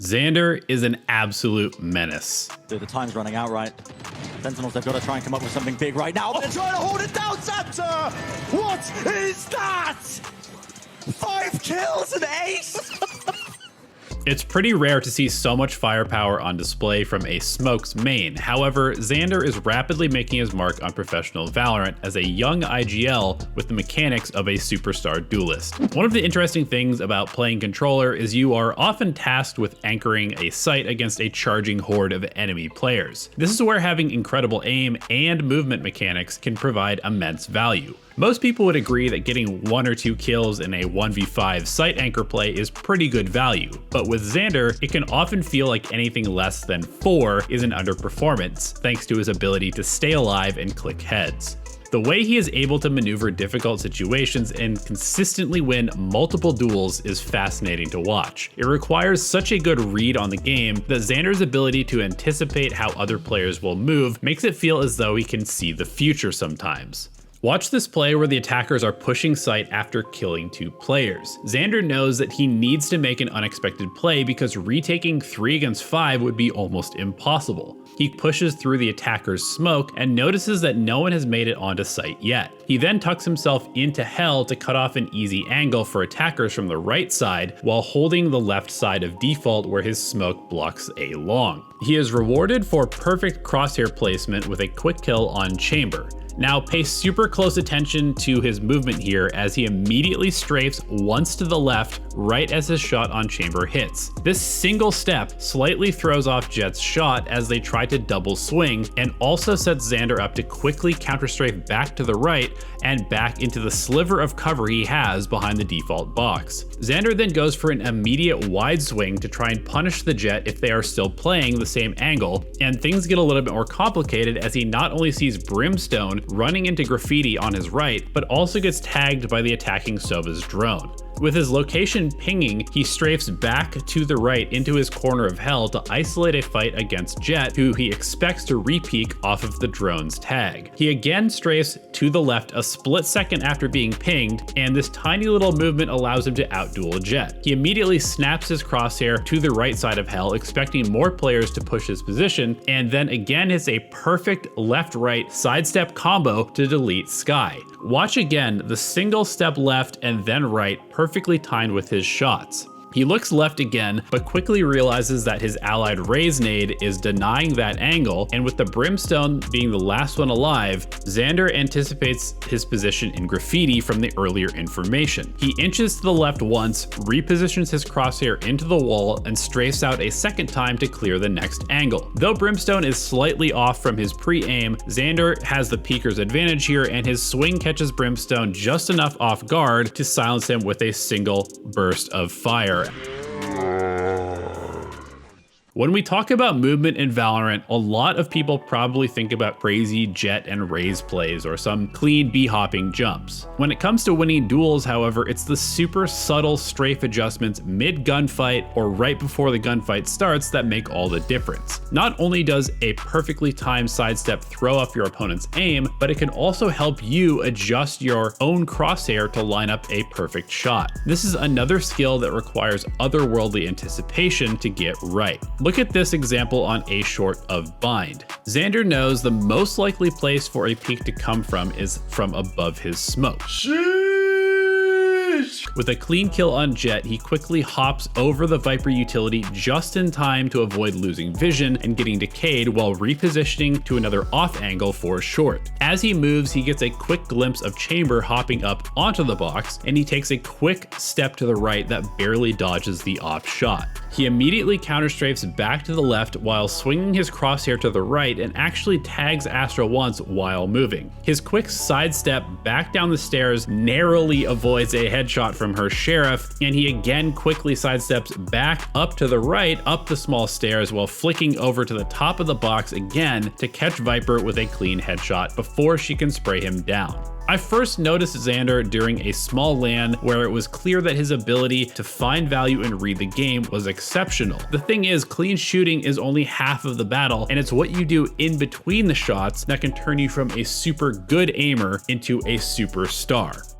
Zander is an absolute menace. The time's running out, right? Sentinels, they've got to try and come up with something big right now. They're trying to hold it down, Zander! What is that? 5 kills and ace? It's pretty rare to see so much firepower on display from a Smokes main. However, Zander is rapidly making his mark on professional Valorant as a young IGL with the mechanics of a superstar duelist. One of the interesting things about playing controller is you are often tasked with anchoring a site against a charging horde of enemy players. This is where having incredible aim and movement mechanics can provide immense value. Most people would agree that getting 1 or 2 kills in a 1v5 site anchor play is pretty good value, but with Zander, it can often feel like anything less than 4 is an underperformance, thanks to his ability to stay alive and click heads. The way he is able to maneuver difficult situations and consistently win multiple duels is fascinating to watch. It requires such a good read on the game that Zander's ability to anticipate how other players will move makes it feel as though he can see the future sometimes. Watch this play where the attackers are pushing site after killing 2 players. Zander knows that he needs to make an unexpected play because retaking 3 against 5 would be almost impossible. He pushes through the attacker's smoke and notices that no one has made it onto site yet. He then tucks himself into hell to cut off an easy angle for attackers from the right side while holding the left side of default where his smoke blocks A long. He is rewarded for perfect crosshair placement with a quick kill on Chamber. Now pay super close attention to his movement here as he immediately strafes once to the left right as his shot on Chamber hits. This single step slightly throws off Jett's shot as they try to double swing and also sets Zander up to quickly counter-strafe back to the right and back into the sliver of cover he has behind the default box. Zander then goes for an immediate wide swing to try and punish the Jett if they are still playing the same angle, and things get a little bit more complicated as he not only sees Brimstone running into graffiti on his right, but also gets tagged by the attacking Sova's drone. With his location pinging, he strafes back to the right into his corner of hell to isolate a fight against Jett, who he expects to re-peek off of the drone's tag. He again strafes to the left a split second after being pinged, and this tiny little movement allows him to outduel Jett. He immediately snaps his crosshair to the right side of hell, expecting more players to push his position, and then again hits a perfect left-right sidestep combo to delete Skye. Watch again the single step left and then right, perfectly timed with his shots. He looks left again, but quickly realizes that his allied Raze nade is denying that angle, and with the Brimstone being the last one alive, Zander anticipates his position in graffiti from the earlier information. He inches to the left once, repositions his crosshair into the wall, and strafes out a second time to clear the next angle. Though Brimstone is slightly off from his pre-aim, Zander has the peeker's advantage here, and his swing catches Brimstone just enough off guard to silence him with a single burst of fire. When we talk about movement in Valorant, a lot of people probably think about crazy Jett and Raze plays or some clean B-hopping jumps. When it comes to winning duels, however, it's the super subtle strafe adjustments mid-gunfight or right before the gunfight starts that make all the difference. Not only does a perfectly timed sidestep throw off your opponent's aim, but it can also help you adjust your own crosshair to line up a perfect shot. This is another skill that requires otherworldly anticipation to get right. Look at this example on A short of Bind. Zander knows the most likely place for a peek to come from is from above his smoke. With a clean kill on Jett, he quickly hops over the Viper utility just in time to avoid losing vision and getting decayed while repositioning to another off angle for short. As he moves, he gets a quick glimpse of Chamber hopping up onto the box, and he takes a quick step to the right that barely dodges the off shot. He immediately counter-strafes back to the left while swinging his crosshair to the right and actually tags Astra once while moving. His quick sidestep back down the stairs narrowly avoids a headshot from her Sheriff, and he again quickly sidesteps back up to the right up the small stairs while flicking over to the top of the box again to catch Viper with a clean headshot before she can spray him down. I first noticed Zander during a small LAN where it was clear that his ability to find value and read the game was exceptional. The thing is, clean shooting is only half of the battle, and it's what you do in between the shots that can turn you from a super good aimer into a superstar.